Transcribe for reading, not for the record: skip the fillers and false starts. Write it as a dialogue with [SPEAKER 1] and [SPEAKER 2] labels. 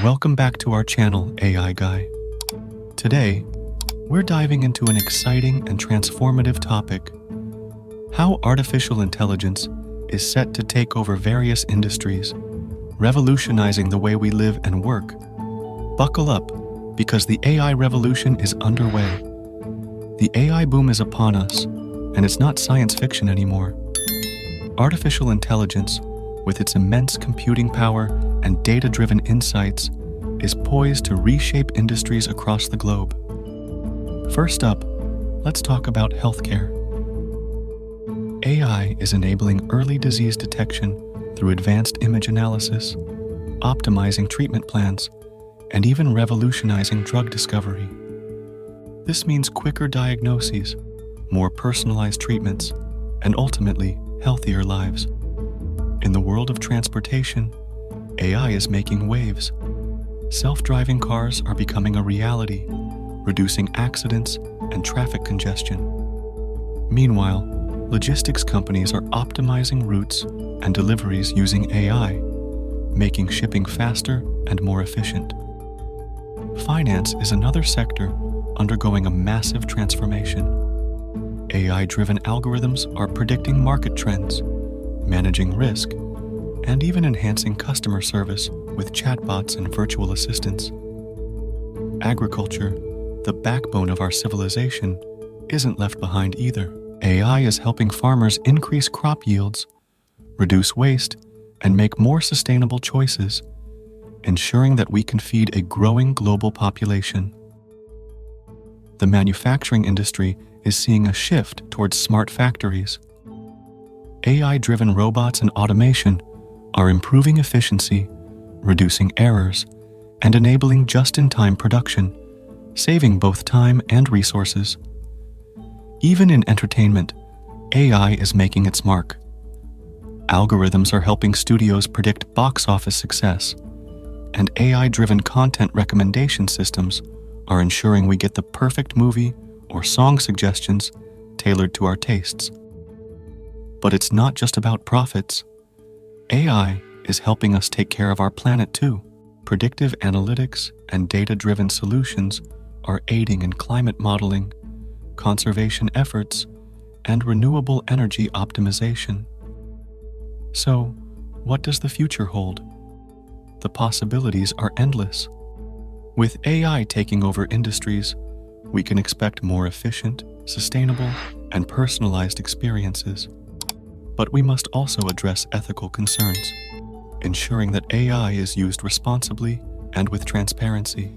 [SPEAKER 1] Welcome back to our channel, AI Guy. Today, we're diving into an exciting and transformative topic: how artificial intelligence is set to take over various industries, revolutionizing the way we live and work. Buckle up, because the AI revolution is underway. The AI boom is upon us, and it's not science fiction anymore. Artificial intelligence, with its immense computing power and data-driven insights, is poised to reshape industries across the globe. First up, let's talk about healthcare. AI is enabling early disease detection through advanced image analysis, optimizing treatment plans, and even revolutionizing drug discovery. This means quicker diagnoses, more personalized treatments, and ultimately, healthier lives. In the world of transportation, AI is making waves. Self-driving cars are becoming a reality, reducing accidents and traffic congestion. Meanwhile, logistics companies are optimizing routes and deliveries using AI, making shipping faster and more efficient. Finance is another sector undergoing a massive transformation. AI-driven algorithms are predicting market trends, managing risk, and even enhancing customer service with chatbots and virtual assistants. Agriculture, the backbone of our civilization, isn't left behind either. AI is helping farmers increase crop yields, reduce waste, and make more sustainable choices, ensuring that we can feed a growing global population. The manufacturing industry is seeing a shift towards smart factories. AI-driven robots and automation are improving efficiency, reducing errors, and enabling just-in-time production, saving both time and resources. Even in entertainment, AI is making its mark. Algorithms are helping studios predict box office success, and AI-driven content recommendation systems are ensuring we get the perfect movie or song suggestions tailored to our tastes. But it's not just about profits. AI is helping us take care of our planet too. Predictive analytics and data-driven solutions are aiding in climate modeling, conservation efforts, and renewable energy optimization. So, what does the future hold? The possibilities are endless. With AI taking over industries, we can expect more efficient, sustainable, and personalized experiences. But we must also address ethical concerns, ensuring that AI is used responsibly and with transparency.